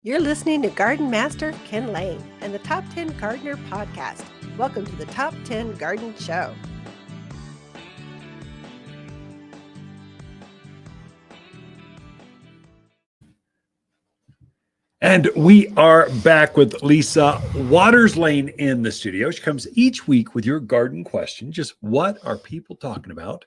You're listening to Garden Master Ken Lain and the Top 10 Gardener Podcast. Welcome to the Top 10 Garden Show. And we are back with Lisa Waters-Lane in the studio. She comes each week with your garden question. Just what are people talking about?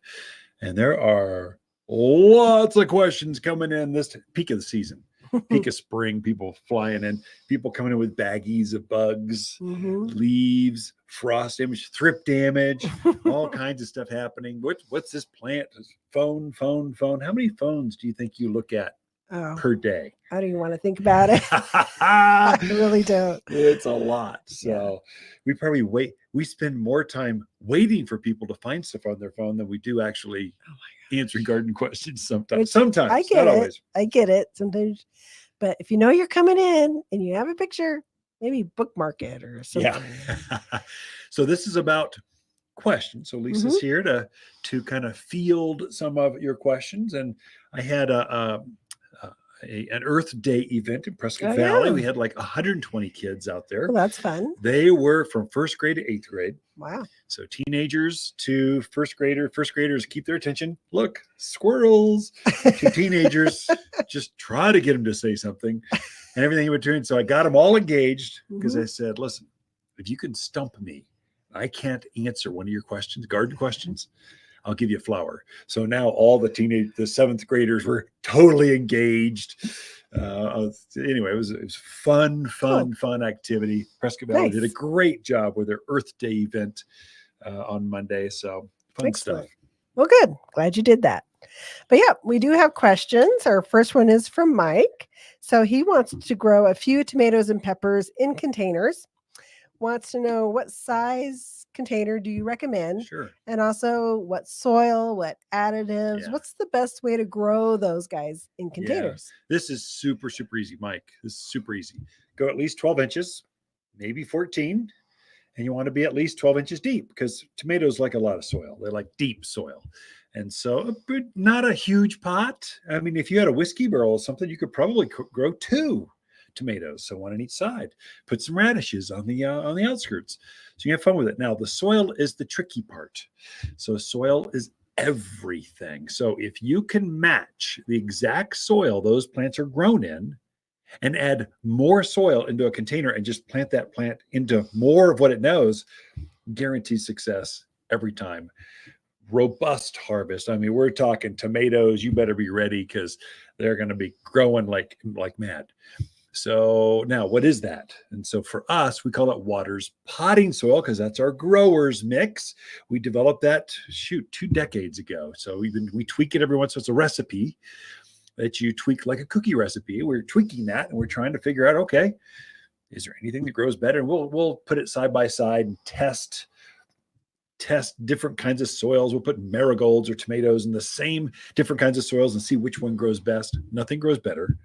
And there are lots of questions coming in this peak of the season, peak of spring, people flying in, people coming in with baggies of bugs, leaves, frost damage, thrip damage, all kinds of stuff happening. What's this plant? Phone. How many phones do you think you look at per day? I don't even want to think about it. I really don't. It's a lot. So we probably we spend more time waiting for people to find stuff on their phone than we do actually answering garden questions sometimes. I get not it. always. I get it sometimes. But if you know you're coming in and you have a picture, maybe bookmark it or something. Yeah. So this is about questions. So Lisa's here to kind of field some of your questions. And I had an Earth Day event in Prescott Valley. We had like 120 kids out there. Well, that's fun. They were from first grade to eighth grade. Wow. So teenagers to first graders keep their attention. Look, squirrels. To teenagers, just try to get them to say something and everything in between. So I got them all engaged because I said, listen, if you can stump me, I can't answer one of your questions, garden questions, I'll give you a flower. So now all the seventh graders were totally engaged. Anyway, it was fun activity. Prescott Valley did a great job with their Earth Day event on Monday. So fun stuff. Well, good. Glad you did that. But yeah, we do have questions. Our first one is from Mike. So he wants to grow a few tomatoes and peppers in containers. Wants to know what size container do you recommend? Sure. And also what soil, what additives, what's the best way to grow those guys in containers? Yeah. This is super easy, Mike. This is super easy. Go at least 12 inches, maybe 14. And you want to be at least 12 inches deep because tomatoes like a lot of soil. They like deep soil. And so not a huge pot. I mean, if you had a whiskey barrel or something, you could probably grow 2 tomatoes, so one on each side. Put some radishes on the outskirts, so you have fun with it. Now, the soil is the tricky part. So soil is everything. So if you can match the exact soil those plants are grown in and add more soil into a container and just plant that plant into more of what it knows, guaranteed success every time. Robust harvest. I mean, we're talking tomatoes. You better be ready because they're going to be growing like mad. So now what is that? And so for us, we call it Waters potting soil because that's our growers mix. We developed that 2 decades ago. So we tweak it every once in a while. It's a recipe that you tweak like a cookie recipe. We're tweaking that and we're trying to figure out, okay, is there anything that grows better? And we'll put it side by side and test different kinds of soils. We'll put marigolds or tomatoes in the same different kinds of soils and see which one grows best. Nothing grows better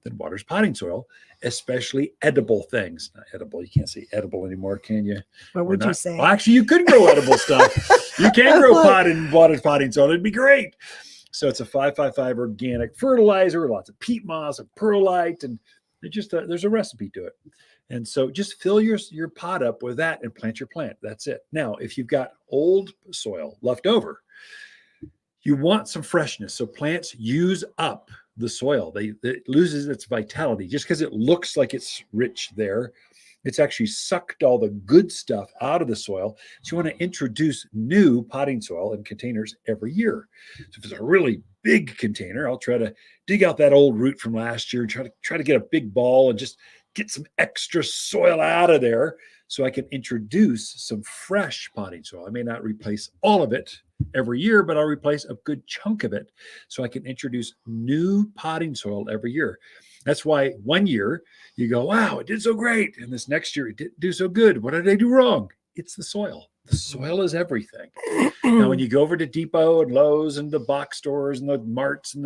than Waters potting soil, especially edible things. Not edible. You can't say edible anymore, can you? What would you say? Well, actually, you could grow edible stuff. You can grow pot in Waters potting soil. It'd be great. So it's a 5-5-5 organic fertilizer, lots of peat moss and perlite, and there's a recipe to it. And so just fill your pot up with that and plant your plant. That's it. Now, if you've got old soil left over, you want some freshness. So plants use up the soil. It loses its vitality just because it looks like it's rich there. It's actually sucked all the good stuff out of the soil. So you want to introduce new potting soil in containers every year. So if it's a really big container, I'll try to dig out that old root from last year, try to get a big ball and just get some extra soil out of there so I can introduce some fresh potting soil. I may not replace all of it every year, but I'll replace a good chunk of it so I can introduce new potting soil every year. That's why one year you go, wow, it did so great. And this next year it didn't do so good. What did I do wrong? It's the soil. The soil is everything. Now, when you go over to Depot and Lowe's and the box stores and the marts and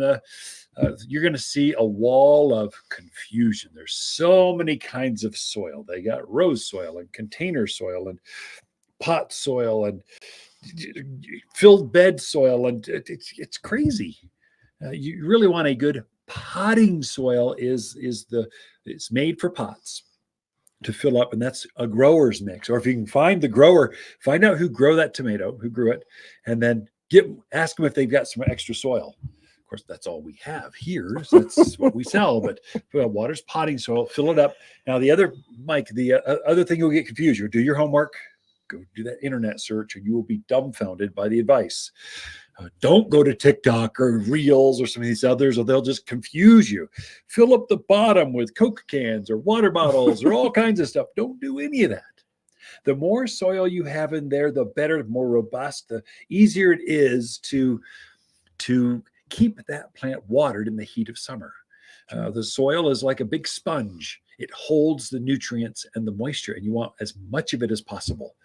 you're going to see a wall of confusion. There's so many kinds of soil. They got rose soil and container soil and pot soil and filled bed soil. And it's crazy. You really want a good Potting soil it's made for pots to fill up, and that's a grower's mix. Or if you can find the grower, find out who grew it, and then ask them if they've got some extra soil. Of course, that's all we have here. So that's what we sell. But water's potting soil, fill it up. Now, the other thing you'll get confused. You'll do your homework, go do that internet search, and you will be dumbfounded by the advice. Don't go to TikTok or Reels or some of these others, or they'll just confuse you. Fill up the bottom with Coke cans or water bottles or all kinds of stuff. Don't do any of that. The more soil you have in there, the better, the more robust, the easier it is to keep that plant watered in the heat of summer. The soil is like a big sponge. It holds the nutrients and the moisture, and you want as much of it as possible.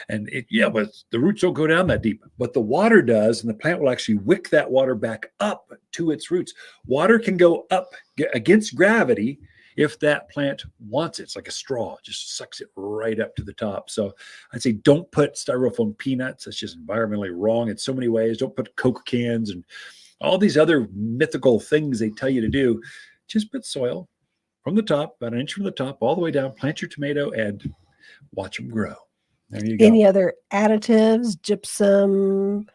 And but the roots don't go down that deep, but the water does, and the plant will actually wick that water back up to its roots. Water can go up against gravity if that plant wants it. It's like a straw, just sucks it right up to the top. So I'd say don't put styrofoam peanuts. That's just environmentally wrong in so many ways. Don't put Coke cans and all these other mythical things they tell you to do. Just put soil from the top, about an inch from the top, all the way down, plant your tomato and watch them grow. There you go. Any other additives, gypsum,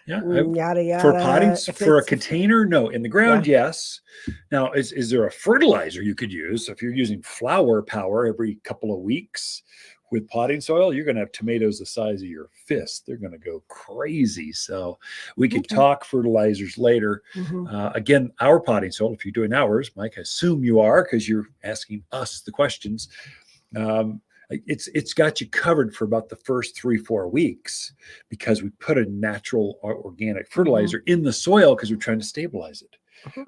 yada, yada? For potting, for a container, no. In the ground, yes. Now, is there a fertilizer you could use? If you're using flower power every couple of weeks with potting soil, you're going to have tomatoes the size of your fist. They're going to go crazy. So we could talk fertilizers later. Again, our potting soil, if you're doing ours, Mike, I assume you are because you're asking us the questions. It's got you covered for about the first 3-4 weeks because we put a natural organic fertilizer in the soil because we're trying to stabilize it.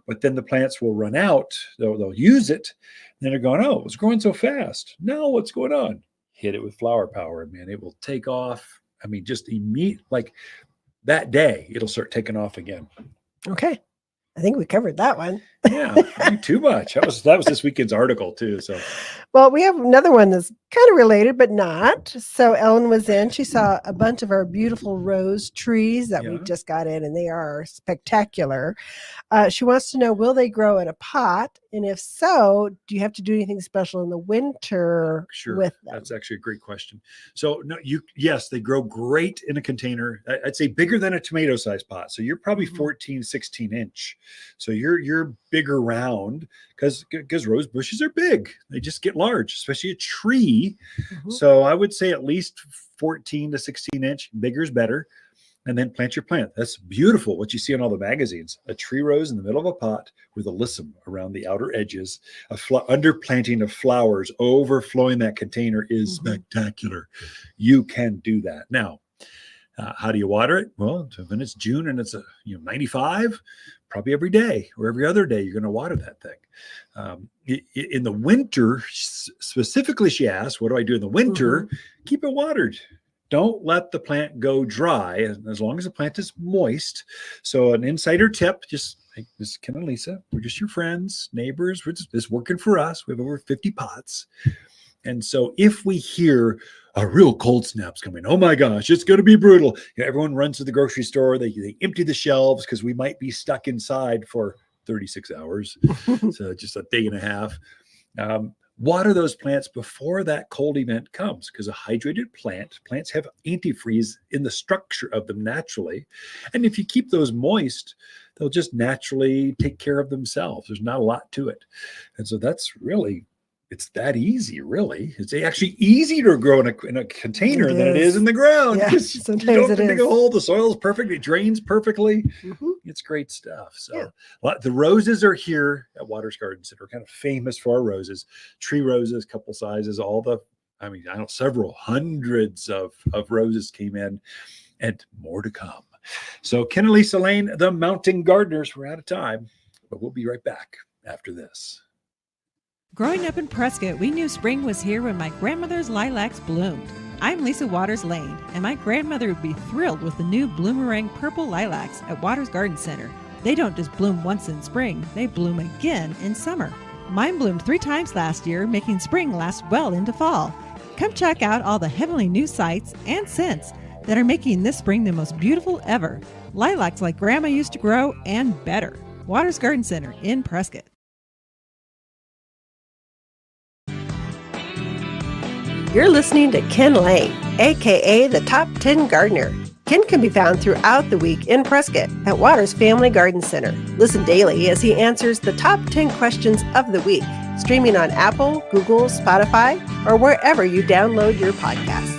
But then the plants will run out. They'll use it. Then they're going, oh, it's growing so fast. Now what's going on? Hit it with flower power, and man, it will take off. I mean, just immediate, like that day, it'll start taking off again. Okay. I think we covered that one. Yeah, too much. That was this weekend's article too. So, well, we have another one that's kind of related, but not. So Ellen was in. She saw a bunch of our beautiful rose trees that we just got in, and they are spectacular. She wants to know, will they grow in a pot? And if so, do you have to do anything special in the winter with them? That's actually a great question. So yes, they grow great in a container. I'd say bigger than a tomato-sized pot. So you're probably 14, 16 inch. So you're bigger round because rose bushes are big. They just get large, especially a tree. So I would say at least 14 to 16 inch. Bigger is better. And then plant your plant. That's beautiful. What you see on all the magazines, a tree rose in the middle of a pot with alyssum around the outer edges, underplanting of flowers overflowing that container is spectacular. You can do that. Now, how do you water it? Well, when it's June and it's 95, probably every day or every other day, you're going to water that thing. In the winter, specifically, she asked, what do I do in the winter? Keep it watered. Don't let the plant go dry as long as the plant is moist. So an insider tip, just like this is Ken and Lisa, we're just your friends, neighbors. We're just working for us. We have over 50 pots. And so if we hear a real cold snap's coming, oh my gosh, it's going to be brutal. Everyone runs to the grocery store. They empty the shelves because we might be stuck inside for 36 hours. So just a day and a half. Water those plants before that cold event comes because a hydrated plants have antifreeze in the structure of them naturally. And if you keep those moist, they'll just naturally take care of themselves. There's not a lot to it. And so it's that easy, really. It's actually easier to grow in a container than it is in the ground. Yeah, sometimes you don't have to dig a hole. The soil is perfect. It drains perfectly. It's great stuff. So the roses are here at Waters Garden Center. We're kind of famous for our roses, tree roses, couple sizes, several hundreds of roses came in and more to come. So Ken and Lisa Lain, the Mountain Gardeners, we're out of time, but we'll be right back after this. Growing up in Prescott, we knew spring was here when my grandmother's lilacs bloomed. I'm Lisa Waters Lane, and my grandmother would be thrilled with the new Bloomerang Purple Lilacs at Waters Garden Center. They don't just bloom once in spring, they bloom again in summer. Mine bloomed 3 times last year, making spring last well into fall. Come check out all the heavenly new sights and scents that are making this spring the most beautiful ever. Lilacs like Grandma used to grow and better. Waters Garden Center in Prescott. You're listening to Ken Lain, aka the Top 10 Gardener. Ken can be found throughout the week in Prescott at Waters Family Garden Center. Listen daily as he answers the top 10 questions of the week, streaming on Apple, Google, Spotify, or wherever you download your podcasts.